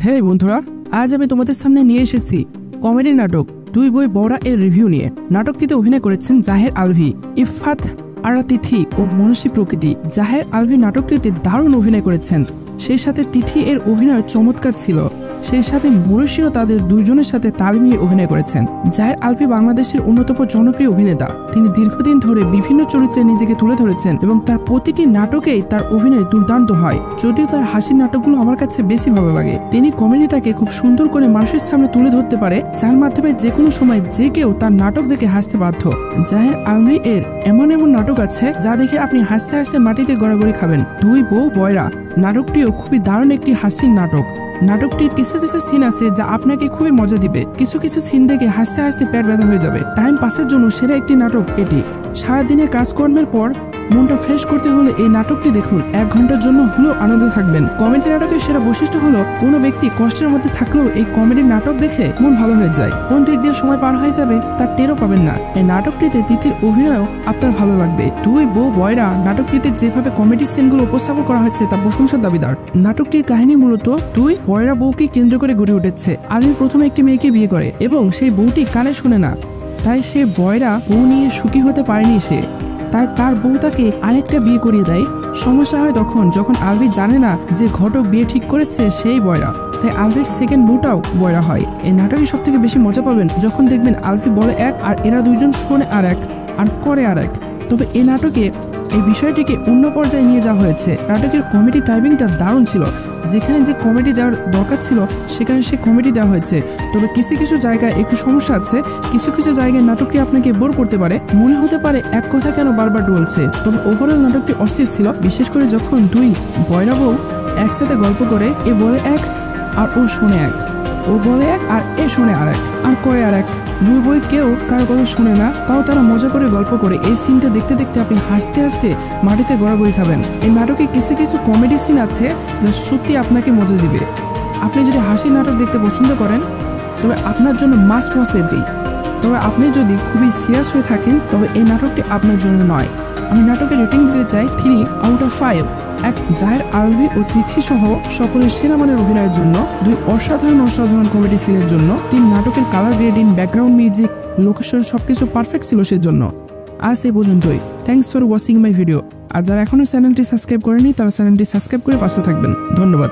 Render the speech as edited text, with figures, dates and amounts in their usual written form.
হ্যাঁ বন্ধুরা, আজ আমি তোমাদের সামনে নিয়ে এসেছি কমেডি নাটক দুই বই বড়া এর রিভিউ নিয়ে। নাটকটিতে অভিনয় করেছেন জাহের আলভি, ইফাত আরা তিথি ও মনসী প্রকৃতি। জাহের আলভি নাটকটিতে দারুণ অভিনয় করেছেন, সেই সাথে তিথি এর অভিনয় চমৎকার ছিল, সেই সাথে মনসীও তাদের দুইজনের সাথে তাল মিলিয়ে অভিনয় করেছেন। জাহের আলভি বাংলাদেশের অন্যতম জনপ্রিয় অভিনেতা। তিনি দীর্ঘদিন ধরে বিভিন্ন চরিত্রে নিজেকে তুলে ধরেছেন এবং তার প্রতিটি নাটকেই তার অভিনয় দুর্দান্ত হয়। যদিও তার হাসির নাটকগুলো আমার কাছে বেশি ভালো লাগে। তিনি কমেডিটাকে খুব সুন্দর করে মানুষের সামনে তুলে ধরতে পারে, যার মাধ্যমে যে কোনো সময় যে কেউ তার নাটক দেখে হাসতে বাধ্য। জাহের আলভি এর এমন নাটক আছে যা দেখে আপনি হাসতে হাসতে মাটিতে গড়াগড়ি খাবেন। দুই বউ বয়রা নাটকটিও খুবই দারুণ একটি হাসির নাটক। নাটকটির কিছু সিন আছে যা আপনাকে খুবই মজা দিবে। কিছু সিন দেখে হাসতে হাসতে পেট ব্যথা হয়ে যাবে। টাইম পাসের জন্য সেরা একটি নাটক এটি। সারাদিনের কাজকর্মের পর মনটা ফ্রেশ করতে হলে এই নাটকটি দেখুন। 1 ঘন্টার জন্য হলেও আনন্দে থাকবেন। কমেডি নাটকের সেরা বৈশিষ্ট্য হলো কোনো ব্যক্তি কষ্টের মধ্যে থাকলেও এই কমেডি নাটক দেখে মন ভালো হয়ে যায়। কোন দিক দিয়ে সময় পার হয়ে যাবে তার টেরও পাবেন না। এই নাটকটিতে তিথির অভিনয়ও আপনার ভালো লাগবে। দুই বউ বয়রা নাটকটিতে যেভাবে কমেডি সিনগুলো উপস্থাপন করা হয়েছে তা প্রশংসার দাবিদার। নাটকটির কাহিনী মূলত দুই বয়রা বউকে কেন্দ্র করে গড়ে উঠেছে। আলভি প্রথমে একটি মেয়েকে বিয়ে করে এবং সেই বউটি কানে শুনে না, তাই সে বয়রা বউ নিয়ে সুখী হতে পারেনি সে, তাই তার বউ তাকে আরেকটা বিয়ে করিয়ে দেয়। সমস্যা হয় যখন আলভি জানে না যে ঘটক বিয়ে ঠিক করেছে সেই বয়রা, তাই আলভির সেকেন্ড বউটাও বয়রা হয়। এই নাটকে সব থেকে বেশি মজা পাবেন যখন দেখবেন আলভি বলে এক আর এরা দুইজন শোনে আর এক আর করে আর এক। তবে এই নাটকে এই বিষয়টিকে অন্য পর্যায়ে নিয়ে যাওয়া হয়েছে। নাটকের কমেডি টাইমিংটা দারুণ ছিল। যেখানে যে কমেডি দেওয়ার দরকার ছিল সেখানে সে কমেডি দেওয়া হয়েছে। তবে কিছু জায়গায় একটু সমস্যা আছে। কিছু জায়গায় নাটকটি আপনাকে বোর করতে পারে, মনে হতে পারে এক কথা কেন বারবার বলছে। তবে ওভারঅল নাটকটি অস্থির ছিল, বিশেষ করে যখন দুই বয়রা বউ একসাথে গল্প করে, এ বলে এক আর ও শোনে এক, ও বলে এক আর এ শোনে আর এক আর করে আর এক। দুই বই কেউ কারো কথা শুনে না, তাও তারা মজা করে গল্প করে। এই সিনটা দেখতে দেখতে আপনি হাসতে হাসতে মাটিতে গড়াগড়ি খাবেন। এই নাটকে কিছু কমেডি সিন আছে যা সত্যি আপনাকে মজা দিবে। আপনি যদি হাসির নাটক দেখতে পছন্দ করেন তবে আপনার জন্য মাস্ট ওয়াচ এটি। তবে আপনি যদি খুবই সিরিয়াস হয়ে থাকেন তবে এই নাটকটি আপনার জন্য নয়। আমি নাটকের রেটিং দিতে চাই 3 আউট অফ 5। জাহের আলভি ও তিথি সহ সকলের সেরা মানের অভিনয়ের জন্য, 2 অসাধারণ কমেডি সিনের জন্য, 3 নাটকের colour grading, background music, location সবকিছু পারফেক্ট ছিল সেজন্য। আজ এই পর্যন্তই। Thanks for watching my video. আর যারা এখনো চ্যানেলটি সাবস্ক্রাইব করেনি তারা চ্যানেলটি সাবস্ক্রাইব করে পাশে থাকবেন। ধন্যবাদ।